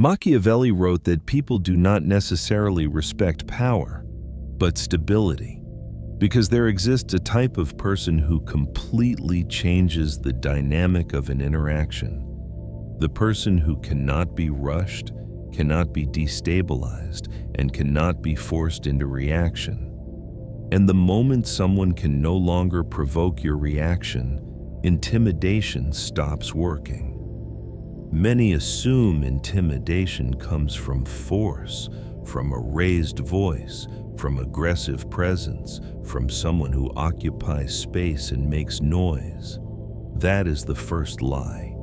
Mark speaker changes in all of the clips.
Speaker 1: Machiavelli wrote that people do not necessarily respect power, but stability, because there exists a type of person who completely changes the dynamic of an interaction. The person who cannot be rushed, cannot be destabilized, and cannot be forced into reaction. And the moment someone can no longer provoke your reaction, intimidation stops working. Many assume intimidation comes from force, from a raised voice, from aggressive presence, from someone who occupies space and makes noise. That is the first lie,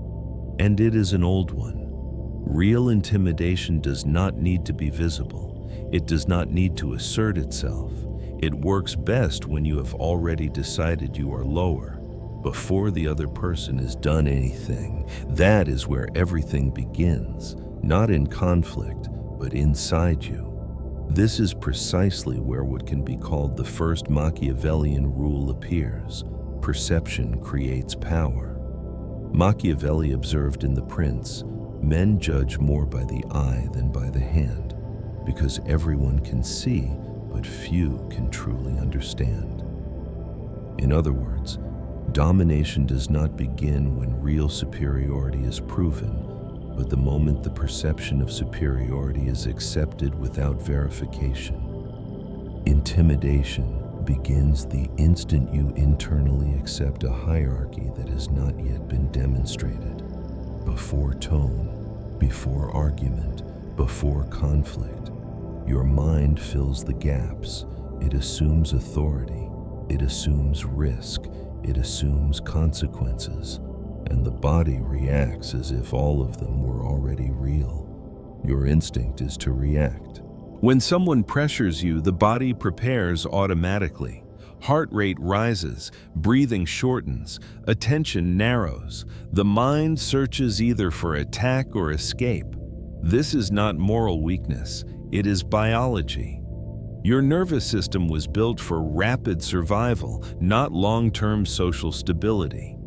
Speaker 1: and it is an old one. Real intimidation does not need to be visible. It does not need to assert itself. It works best when you have already decided you are lower, before the other person has done anything. That is where everything begins, not in conflict, but inside you. This is precisely where what can be called the first Machiavellian rule appears. Perception creates power. Machiavelli observed in The Prince, men judge more by the eye than by the hand, because everyone can see, but few can truly understand. In other words, domination does not begin when real superiority is proven, but the moment the perception of superiority is accepted without verification. Intimidation begins the instant you internally accept a hierarchy that has not yet been demonstrated. Before tone, before argument, before conflict, your mind fills the gaps. It assumes authority, it assumes risk, it assumes consequences, and the body reacts as if all of them were already real. Your instinct is to react. When someone pressures you, the body prepares automatically. Heart rate rises, breathing shortens, attention narrows. The mind searches either for attack or escape. This is not moral weakness, it is biology. Your nervous system was built for rapid survival, not long-term social stability.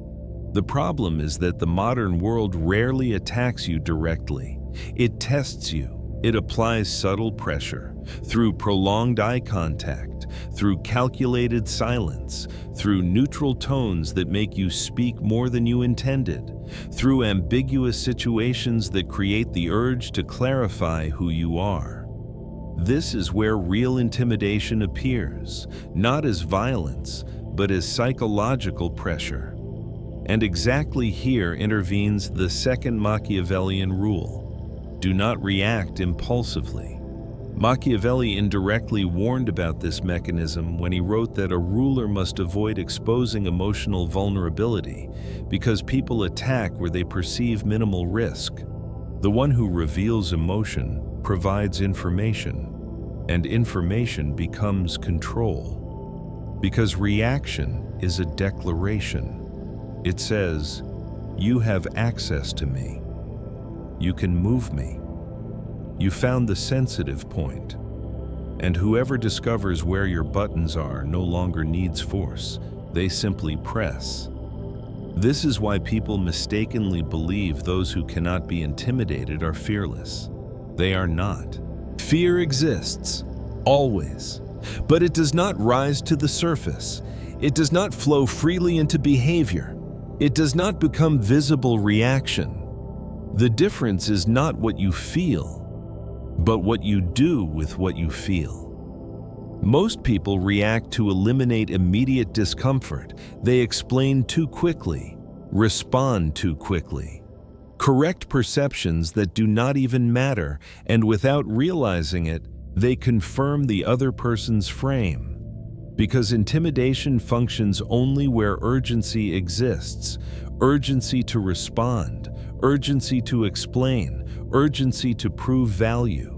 Speaker 1: The problem is that the modern world rarely attacks you directly. It tests you. It applies subtle pressure through prolonged eye contact, through calculated silence, through neutral tones that make you speak more than you intended, through ambiguous situations that create the urge to clarify who you are. This is where real intimidation appears, not as violence, but as psychological pressure. And exactly here intervenes the second Machiavellian rule: do not react impulsively. Machiavelli indirectly warned about this mechanism when he wrote that a ruler must avoid exposing emotional vulnerability because people attack where they perceive minimal risk. The one who reveals emotion provides information, and information becomes control. Because reaction is a declaration. It says, "You have access to me. You can move me. You found the sensitive point." And whoever discovers where your buttons are no longer needs force. They simply press. This is why people mistakenly believe those who cannot be intimidated are fearless. They are not. Fear exists, always, but it does not rise to the surface. It does not flow freely into behavior. It does not become visible reaction. The difference is not what you feel, but what you do with what you feel. Most people react to eliminate immediate discomfort. They explain too quickly, respond too quickly, correct perceptions that do not even matter, and without realizing it, they confirm the other person's frame. Because intimidation functions only where urgency exists, urgency to respond, urgency to explain, urgency to prove value.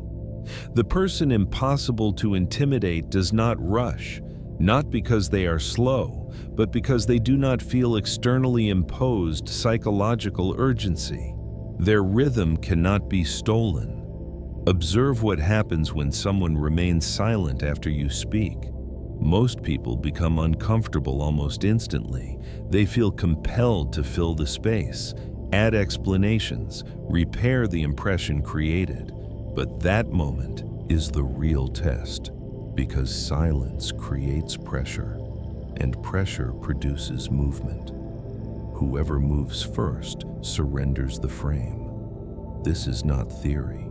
Speaker 1: The person impossible to intimidate does not rush, not because they are slow, but because they do not feel externally imposed psychological urgency. Their rhythm cannot be stolen. Observe what happens when someone remains silent after you speak. Most people become uncomfortable almost instantly. They feel compelled to fill the space, add explanations, repair the impression created. But that moment is the real test, because silence creates pressure, and pressure produces movement. Whoever moves first surrenders the frame. This is not theory.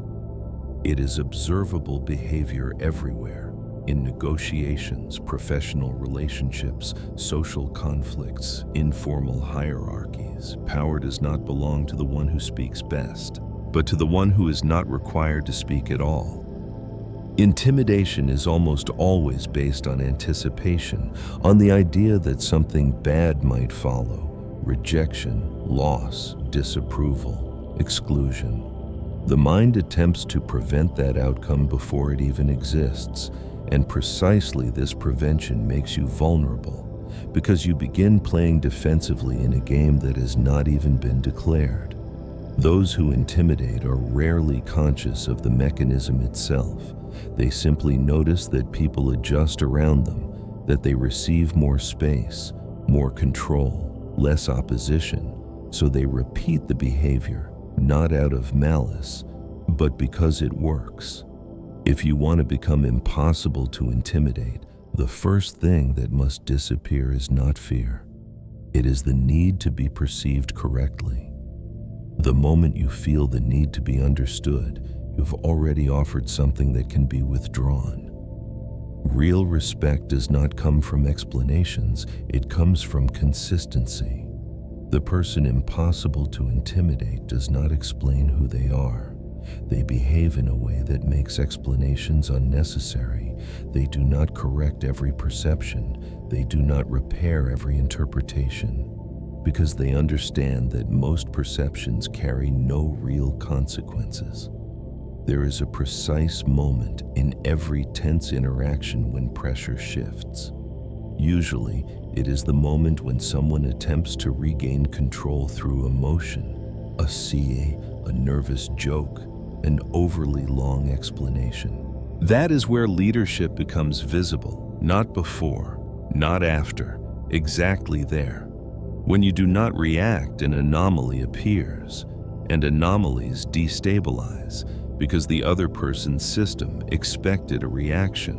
Speaker 1: It is observable behavior everywhere, in negotiations, professional relationships, social conflicts, informal hierarchies. Power does not belong to the one who speaks best, but to the one who is not required to speak at all. Intimidation is almost always based on anticipation, on the idea that something bad might follow: rejection, loss, disapproval, exclusion. The mind attempts to prevent that outcome before it even exists, and precisely this prevention makes you vulnerable, because you begin playing defensively in a game that has not even been declared. Those who intimidate are rarely conscious of the mechanism itself. They simply notice that people adjust around them, that they receive more space, more control, less opposition, so they repeat the behavior, not out of malice, but because it works. If you want to become impossible to intimidate, the first thing that must disappear is not fear. It is the need to be perceived correctly. The moment you feel the need to be understood, you've already offered something that can be withdrawn. Real respect does not come from explanations, it comes from consistency. The person impossible to intimidate does not explain who they are. They behave in a way that makes explanations unnecessary. They do not correct every perception. They do not repair every interpretation, because they understand that most perceptions carry no real consequences. There is a precise moment in every tense interaction when pressure shifts. Usually, it is the moment when someone attempts to regain control through emotion, a CA, a nervous joke, an overly long explanation. That is where leadership becomes visible, not before, not after, exactly there. When you do not react, an anomaly appears, and anomalies destabilize because the other person's system expected a reaction.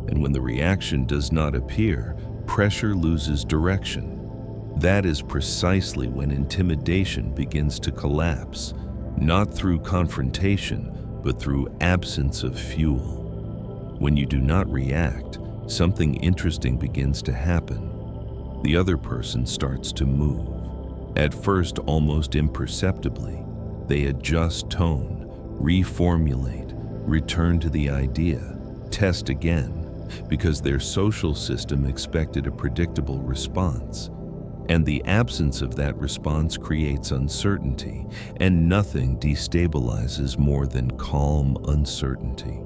Speaker 1: And when the reaction does not appear, pressure loses direction. That is precisely when intimidation begins to collapse, not through confrontation, but through absence of fuel. When you do not react, something interesting begins to happen. The other person starts to move. At first, almost imperceptibly, they adjust tone, reformulate, return to the idea, test again, because their social system expected a predictable response. And the absence of that response creates uncertainty, and nothing destabilizes more than calm uncertainty.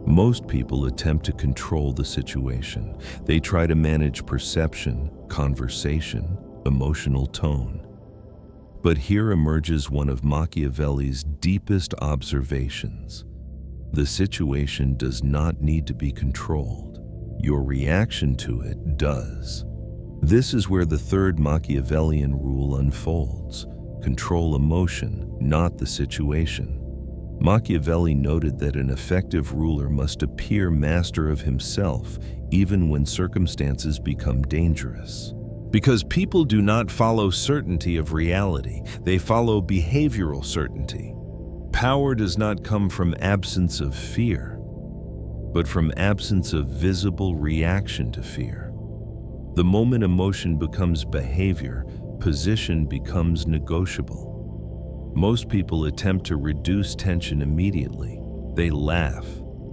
Speaker 1: Most people attempt to control the situation. They try to manage perception, conversation, emotional tone. But here emerges one of Machiavelli's deepest observations. The situation does not need to be controlled. Your reaction to it does. This is where the third Machiavellian rule unfolds. Control emotion, not the situation. Machiavelli noted that an effective ruler must appear master of himself even when circumstances become dangerous. Because people do not follow certainty of reality, they follow behavioral certainty. Power does not come from absence of fear, but from absence of visible reaction to fear. The moment emotion becomes behavior, position becomes negotiable. Most people attempt to reduce tension immediately. They laugh,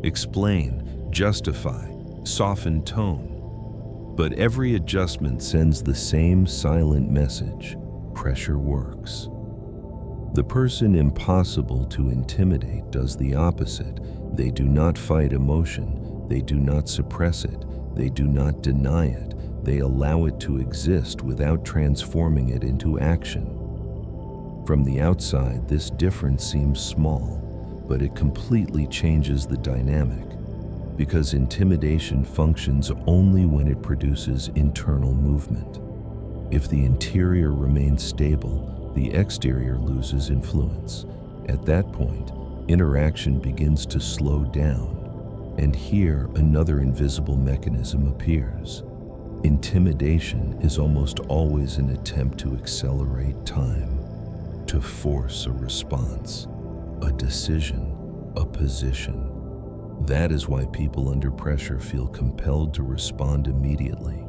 Speaker 1: explain, justify, soften tone. But every adjustment sends the same silent message: pressure works. The person impossible to intimidate does the opposite. They do not fight emotion. They do not suppress it. They do not deny it. They allow it to exist without transforming it into action. From the outside, this difference seems small, but it completely changes the dynamic, because intimidation functions only when it produces internal movement. If the interior remains stable, the exterior loses influence. At that point, interaction begins to slow down, and here another invisible mechanism appears. Intimidation is almost always an attempt to accelerate time, to force a response, a decision, a position. That is why people under pressure feel compelled to respond immediately.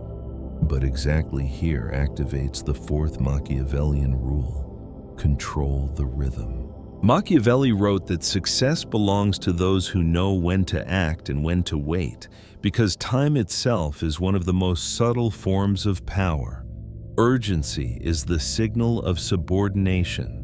Speaker 1: But exactly here activates the fourth Machiavellian rule: control the rhythm. Machiavelli wrote that success belongs to those who know when to act and when to wait, because time itself is one of the most subtle forms of power. Urgency is the signal of subordination.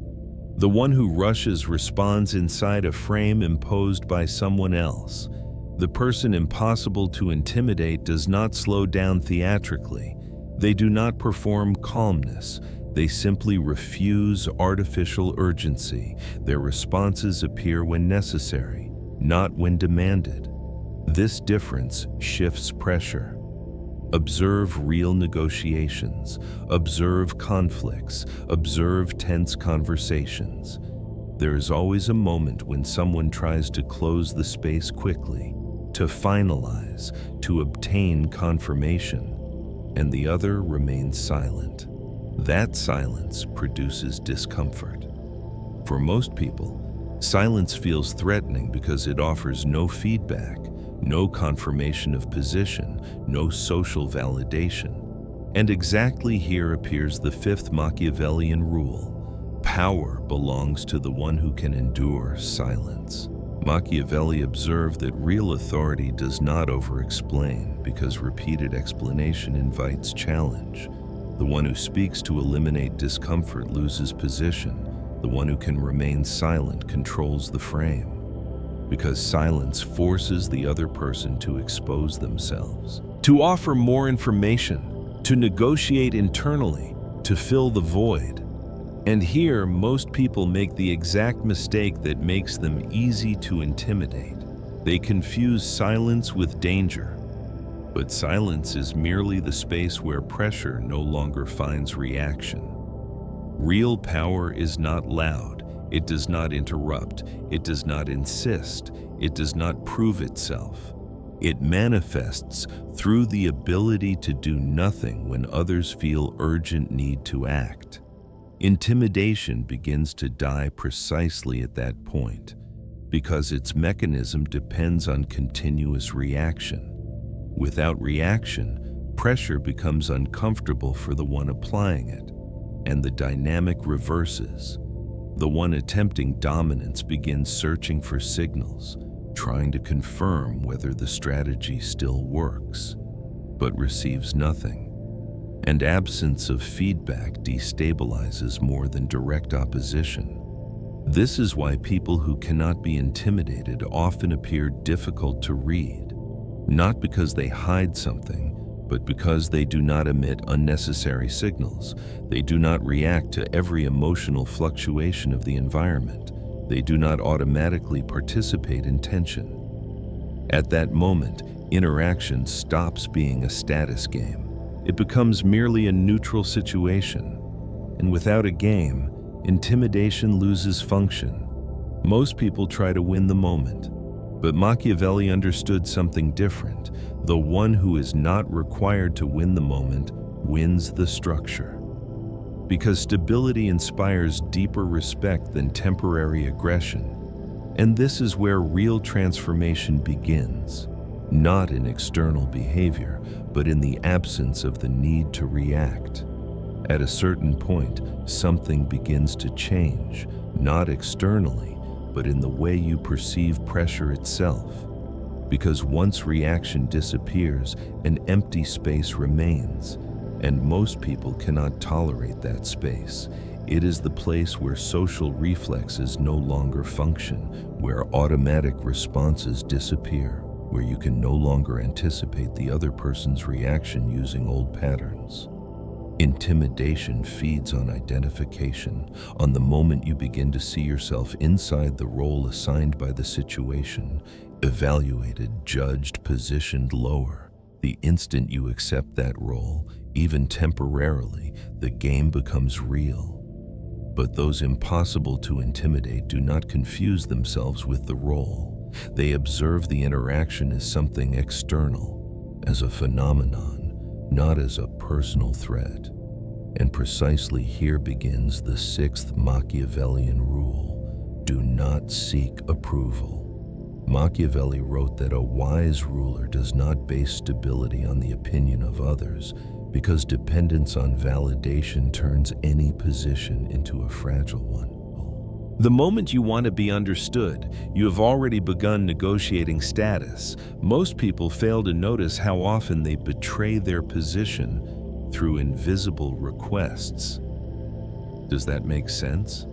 Speaker 1: The one who rushes responds inside a frame imposed by someone else. The person impossible to intimidate does not slow down theatrically. They do not perform calmness. They simply refuse artificial urgency. Their responses appear when necessary, not when demanded. This difference shifts pressure. Observe real negotiations, observe conflicts, observe tense conversations. There is always a moment when someone tries to close the space quickly, to finalize, to obtain confirmation, and the other remains silent. That silence produces discomfort. For most people, silence feels threatening because it offers no feedback, no confirmation of position, no social validation. And exactly here appears the fifth Machiavellian rule: power belongs to the one who can endure silence. Machiavelli observed that real authority does not over-explain, because repeated explanation invites challenge. The one who speaks to eliminate discomfort loses position. The one who can remain silent controls the frame, because silence forces the other person to expose themselves, to offer more information, to negotiate internally, to fill the void. And here, most people make the exact mistake that makes them easy to intimidate. They confuse silence with danger. But silence is merely the space where pressure no longer finds reaction. Real power is not loud. It does not interrupt. It does not insist. It does not prove itself. It manifests through the ability to do nothing when others feel urgent need to act. Intimidation begins to die precisely at that point, because its mechanism depends on continuous reaction. Without reaction, pressure becomes uncomfortable for the one applying it, and the dynamic reverses. The one attempting dominance begins searching for signals, trying to confirm whether the strategy still works, but receives nothing. And absence of feedback destabilizes more than direct opposition. This is why people who cannot be intimidated often appear difficult to read, not because they hide something, but because they do not emit unnecessary signals. They do not react to every emotional fluctuation of the environment. They do not automatically participate in tension. At that moment, interaction stops being a status game. It becomes merely a neutral situation. And without a game, intimidation loses function. Most people try to win the moment, but Machiavelli understood something different. The one who is not required to win the moment wins the structure. Because stability inspires deeper respect than temporary aggression. And this is where real transformation begins, not in external behavior, but in the absence of the need to react. At a certain point, something begins to change, not externally, but in the way you perceive pressure itself. Because once reaction disappears, an empty space remains, and most people cannot tolerate that space. It is the place where social reflexes no longer function, where automatic responses disappear, where you can no longer anticipate the other person's reaction using old patterns. Intimidation feeds on identification, on the moment you begin to see yourself inside the role assigned by the situation, evaluated, judged, positioned lower. The instant you accept that role, even temporarily, the game becomes real. But those impossible to intimidate do not confuse themselves with the role. They observe the interaction as something external, as a phenomenon, not as a personal threat. And precisely here begins the sixth Machiavellian rule: do not seek approval. Machiavelli wrote that a wise ruler does not base stability on the opinion of others, because dependence on validation turns any position into a fragile one. The moment you want to be understood, you have already begun negotiating status. Most people fail to notice how often they betray their position through invisible requests. Does that make sense?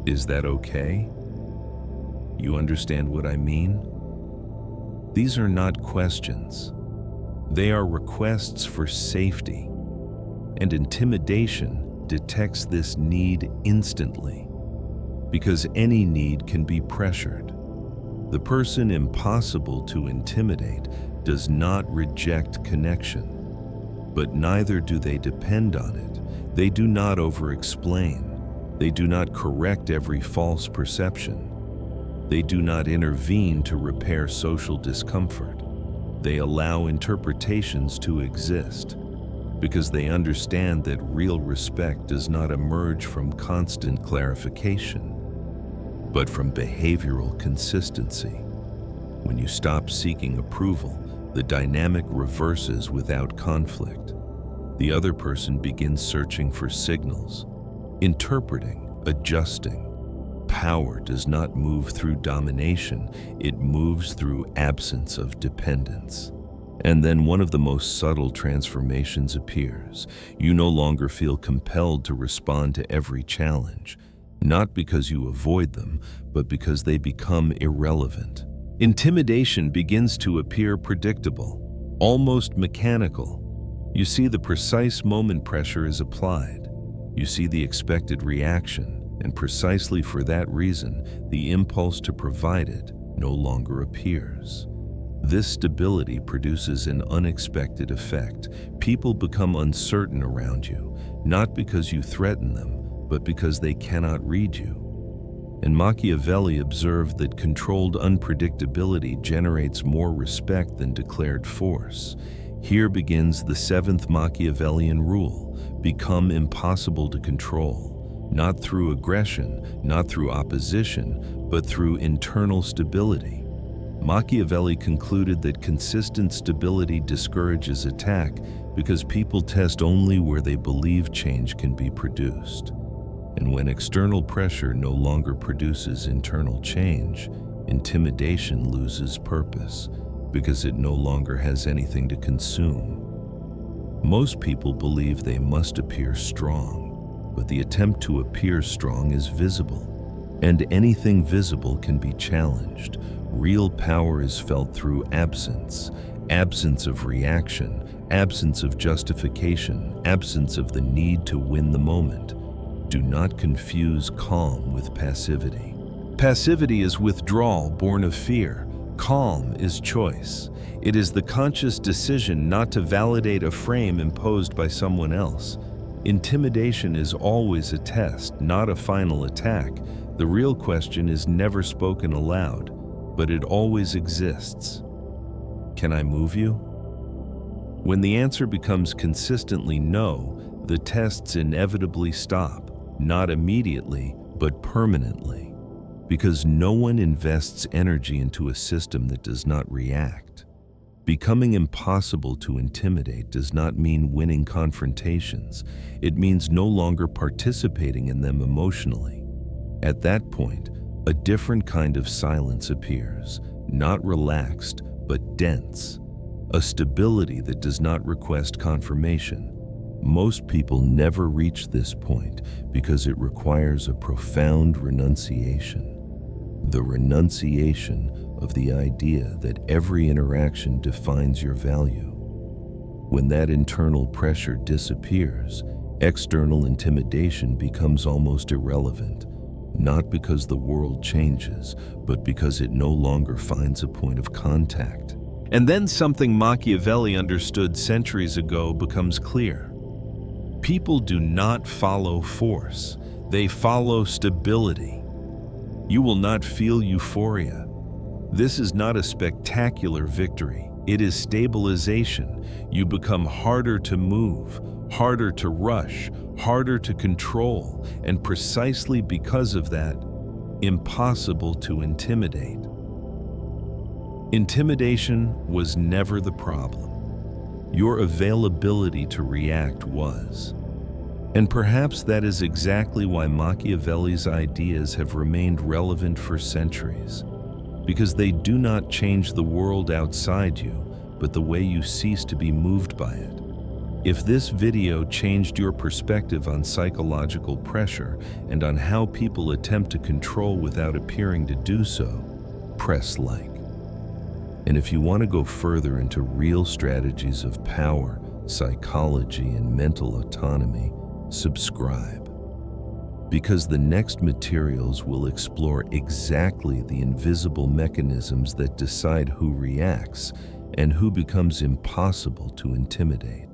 Speaker 1: Is that okay? You understand what I mean? These are not questions. They are requests for safety, and intimidation detects this need instantly, because any need can be pressured. The person impossible to intimidate does not reject connection, but neither do they depend on it. They do not over-explain. They do not correct every false perception. They do not intervene to repair social discomfort. They allow interpretations to exist, because they understand that real respect does not emerge from constant clarification, but from behavioral consistency. When you stop seeking approval, the dynamic reverses without conflict. The other person begins searching for signals, interpreting, adjusting. Power does not move through domination, it moves through absence of dependence. And then one of the most subtle transformations appears. You no longer feel compelled to respond to every challenge, not because you avoid them, but because they become irrelevant. Intimidation begins to appear predictable, almost mechanical. You see the precise moment pressure is applied. You see the expected reaction. And precisely for that reason, the impulse to provide it no longer appears. This stability produces an unexpected effect. People become uncertain around you, not because you threaten them, but because they cannot read you. And Machiavelli observed that controlled unpredictability generates more respect than declared force. Here begins the seventh Machiavellian rule: become impossible to control. Not through aggression, not through opposition, but through internal stability. Machiavelli concluded that consistent stability discourages attack because people test only where they believe change can be produced. And when external pressure no longer produces internal change, intimidation loses purpose because it no longer has anything to consume. Most people believe they must appear strong. But the attempt to appear strong is visible, and anything visible can be challenged. Real power is felt through absence of reaction, absence of justification, absence of the need to win the moment. Do not confuse calm with passivity. Passivity is withdrawal born of fear. Calm is choice. It is the conscious decision not to validate a frame imposed by someone else. Intimidation is always a test, not a final attack. The real question is never spoken aloud, but it always exists. Can I move you? When the answer becomes consistently no, the tests inevitably stop, not immediately, but permanently, because no one invests energy into a system that does not react. Becoming impossible to intimidate does not mean winning confrontations. It means no longer participating in them emotionally. At that point, a different kind of silence appears, not relaxed, but dense. A stability that does not request confirmation. Most people never reach this point because it requires a profound renunciation. The renunciation of the idea that every interaction defines your value. When that internal pressure disappears, external intimidation becomes almost irrelevant, not because the world changes, but because it no longer finds a point of contact. And then something Machiavelli understood centuries ago becomes clear. People do not follow force, they follow stability. You will not feel euphoria. This is not a spectacular victory. It is stabilization. You become harder to move, harder to rush, harder to control, and precisely because of that, impossible to intimidate. Intimidation was never the problem. Your availability to react was. And perhaps that is exactly why Machiavelli's ideas have remained relevant for centuries, because they do not change the world outside you, but the way you cease to be moved by it. If this video changed your perspective on psychological pressure and on how people attempt to control without appearing to do so, press like. And if you want to go further into real strategies of power, psychology, and mental autonomy, subscribe. Because the next materials will explore exactly the invisible mechanisms that decide who reacts and who becomes impossible to intimidate.